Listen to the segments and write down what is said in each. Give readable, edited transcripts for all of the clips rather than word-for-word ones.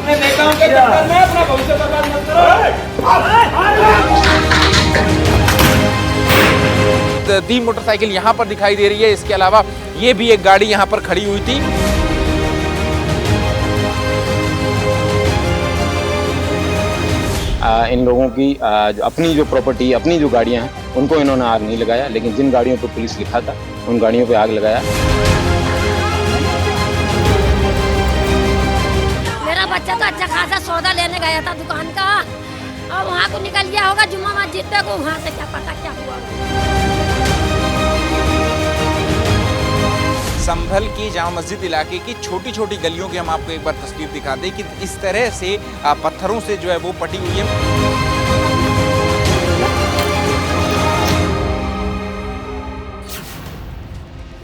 अपने नेताओं के चक्कर में अपना भविष्य बर्बाद मत करो। 3 मोटरसाइकिल यहाँ पर दिखाई दे रही है। इसके अलावा ये भी एक गाड़ी यहाँ पर खड़ी हुई थी। इन लोगों की अपनी जो प्रॉपर्टी, अपनी जो गाड़ियां हैं, उनको इन्होंने आग नहीं लगाया, लेकिन जिन गाड़ियों पर पुलिस लिखा था उन गाड़ियों पर आग लगाया। मेरा बच्चा तो अच्छा खासा सौदा लेने गया था दुकान का, और वहाँ को निकल गया होगा जुम्मा मस्जिद पे को, वहाँ से क्या पता क्या हुआ। संभल की जामा मस्जिद इलाके की छोटी छोटी गलियों की हम आपको एक बार तस्वीर दिखा दें कि इस तरह से पत्थरों से जो है वो पटी हुई है।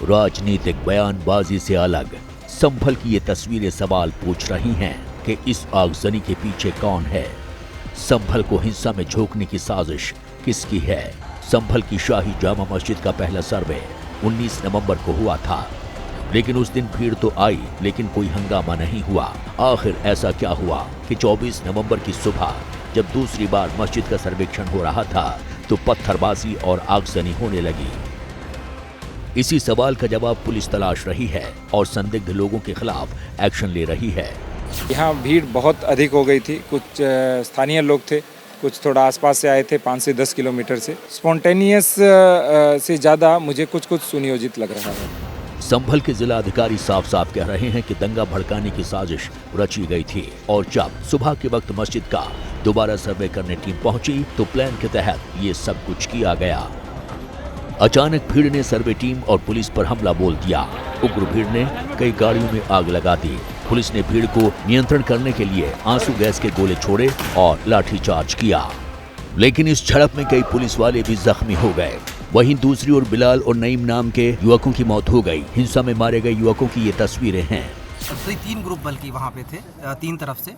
राजनीतिक बयानबाजी से अलग संभल की ये तस्वीरें सवाल पूछ रही हैं कि इस आगजनी के पीछे कौन है। संभल को हिंसा में झोंकने की साजिश किसकी है। संभल की शाही जामा मस्जिद का पहला सर्वे 19 नवंबर को हुआ था, लेकिन उस दिन भीड़ तो आई लेकिन कोई हंगामा नहीं हुआ। आखिर ऐसा क्या हुआ कि 24 नवंबर की सुबह जब दूसरी बार मस्जिद का सर्वेक्षण हो रहा था तो पत्थरबाजी और आगजनी होने लगी। इसी सवाल का जवाब पुलिस तलाश रही है और संदिग्ध लोगों के खिलाफ एक्शन ले रही है। यहाँ भीड़ बहुत अधिक हो गई थी। कुछ स्थानीय लोग थे, कुछ थोड़ा आसपास से आए थे, 5 से 10 किलोमीटर से। स्पॉन्टेनियस से ज़्यादा मुझे कुछ सुनियोजित लग रहा है। संभल के जिला अधिकारी साफ साफ कह रहे हैं कि दंगा भड़काने की साजिश रची गई थी, और जब सुबह के वक्त मस्जिद का दोबारा सर्वे करने टीम पहुंची तो प्लान के तहत ये सब कुछ किया गया। अचानक भीड़ ने सर्वे टीम और पुलिस पर हमला बोल दिया। उग्र भीड़ ने कई गाड़ियों में आग लगा दी। पुलिस ने भीड़ को नियंत्रण करने के लिए आंसू गैस के गोले छोड़े और लाठीचार्ज किया, लेकिन इस झड़प में कई पुलिस वाले भी जख्मी हो गए। वहीं दूसरी ओर बिलाल और नईम नाम के युवकों की मौत हो गई। हिंसा में मारे गए युवकों की ये तस्वीरें हैं। तो 3 ग्रुप बल्कि वहाँ पे थे, 3 तरफ से।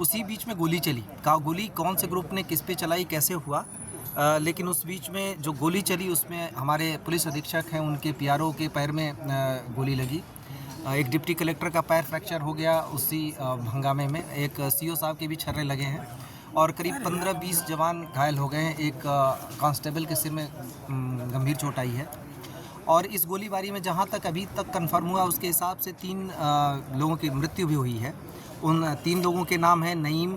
उसी बीच में गोली चली। गोली कौन से ग्रुप ने किस पे चलाई, कैसे हुआ, लेकिन उस बीच में जो गोली चली उसमें हमारे पुलिस अधीक्षक हैं, उनके पीआरओ के पैर में गोली लगी। एक डिप्टी कलेक्टर का पैर फ्रैक्चर हो गया उसी हंगामे में। एक सीओ साहब के भी छर्रे लगे हैं और करीब 15-20 जवान घायल हो गए हैं। एक कांस्टेबल के सिर में गंभीर चोट आई है। और इस गोलीबारी में जहां तक अभी तक कंफर्म हुआ उसके हिसाब से 3 लोगों की मृत्यु भी हुई है। उन 3 लोगों के नाम हैं नईम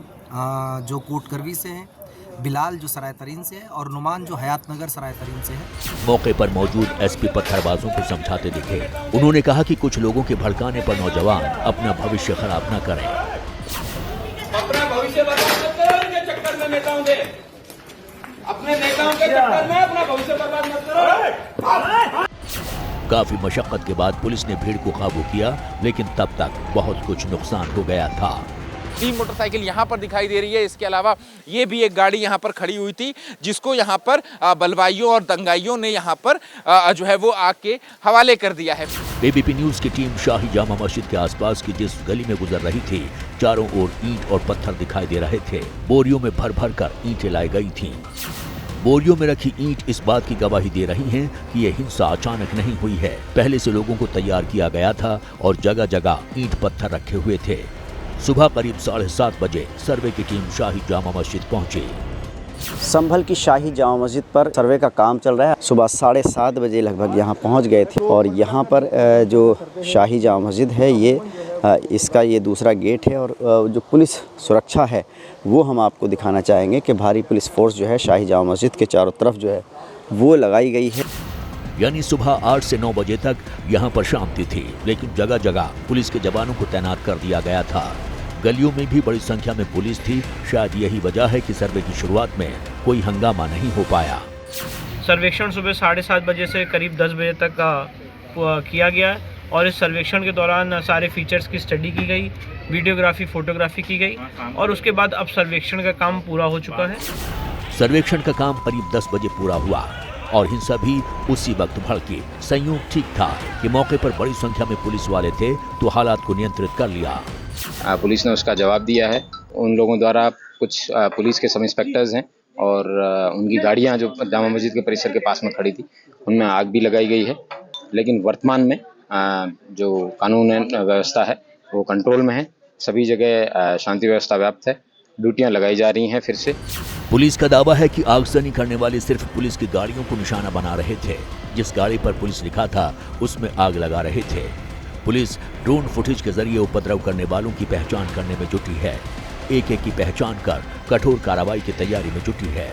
जो कोटकरवी से हैं, बिलाल जो सराय तरीन से है, और नुमान जो हयात नगर सराय तरीन से है। मौके पर मौजूद एसपी पत्थरबाजों को समझाते दिखे। उन्होंने कहा कि कुछ लोगों के भड़काने पर नौजवान अपना भविष्य खराब न करें। अपना भविष्य बर्बाद मत करो इनके चक्कर में नेताओं के, अपने नेताओं के चक्कर में अपना भविष्य बर्बाद मत करो। काफी मशक्कत के बाद पुलिस ने भीड़ को काबू किया, लेकिन तब तक बहुत कुछ नुकसान हो गया था। 3 मोटरसाइकिल यहाँ पर दिखाई दे रही है। इसके अलावा ये भी एक गाड़ी यहाँ पर खड़ी हुई थी, जिसको यहाँ पर बलवाइयों और दंगाइयों ने यहाँ पर जो है वो आग के हवाले कर दिया है। एबीपी न्यूज की टीम शाही जामा मस्जिद के आसपास की जिस गली में गुजर रही थी, चारों ओर ईंट और पत्थर दिखाई दे रहे थे। बोरियों में भर भर कर ईंटें लाई गई थीं। बोरियों में रखी ईंट इस बात की गवाही दे रही हैं कि यह हिंसा अचानक नहीं हुई है। पहले से लोगों को तैयार किया गया था और जगह जगह ईंट पत्थर रखे हुए थे। सुबह करीब 7:30 बजे सर्वे की टीम शाही जामा मस्जिद पहुंची। संभल की शाही जामा मस्जिद पर सर्वे का काम चल रहा है। सुबह 7:30 बजे लगभग यहाँ पहुँच गए थे, और यहाँ पर जो शाही जामा मस्जिद है इसका ये दूसरा गेट है, और जो पुलिस सुरक्षा है वो हम आपको दिखाना चाहेंगे कि भारी पुलिस फोर्स जो है शाही जामा मस्जिद के चारों तरफ जो है वो लगाई गई है। यानी सुबह 8 से 9 बजे तक यहाँ पर शांति थी, लेकिन जगह जगह पुलिस के जवानों को तैनात कर दिया गया था। गलियों में भी बड़ी संख्या में पुलिस थी। शायद यही वजह है कि सर्वे की शुरुआत में कोई हंगामा नहीं हो पाया। सर्वेक्षण सुबह 7:30 बजे से करीब 10 बजे तक किया गया, और इस सर्वेक्षण के दौरान सारे फीचर्स की स्टडी की गई, वीडियोग्राफी, फोटोग्राफी की गई, और उसके बाद अब सर्वेक्षण का काम पूरा हो चुका है। सर्वेक्षण का काम करीब 10 बजे पूरा हुआ और हिंसा भी उसी वक्त भड़की। संयोग ठीक था कि मौके पर बड़ी संख्या में पुलिस वाले थे, तो हालात को नियंत्रित कर लिया। पुलिस ने उसका जवाब दिया है। उन लोगों द्वारा कुछ पुलिस के सब इंस्पेक्टर्स हैं और उनकी गाड़ियां जो जामा मस्जिद के परिसर के पास में खड़ी थी उनमें आग भी लगाई गई है, लेकिन वर्तमान में जो कानून व्यवस्था है वो कंट्रोल में है। सभी जगह शांति व्यवस्था व्याप्त है, ड्यूटियां लगाई जा रही हैं फिर से। पुलिस का दावा है कि आगजनी करने वाले सिर्फ पुलिस की गाड़ियों को निशाना बना रहे थे। जिस गाड़ी पर पुलिस लिखा था उसमें आग लगा रहे थे। पुलिस ड्रोन फुटेज के जरिए उपद्रव करने वालों की पहचान करने में जुटी है। एक एक की पहचान कर कठोर कार्रवाई की तैयारी में जुटी है।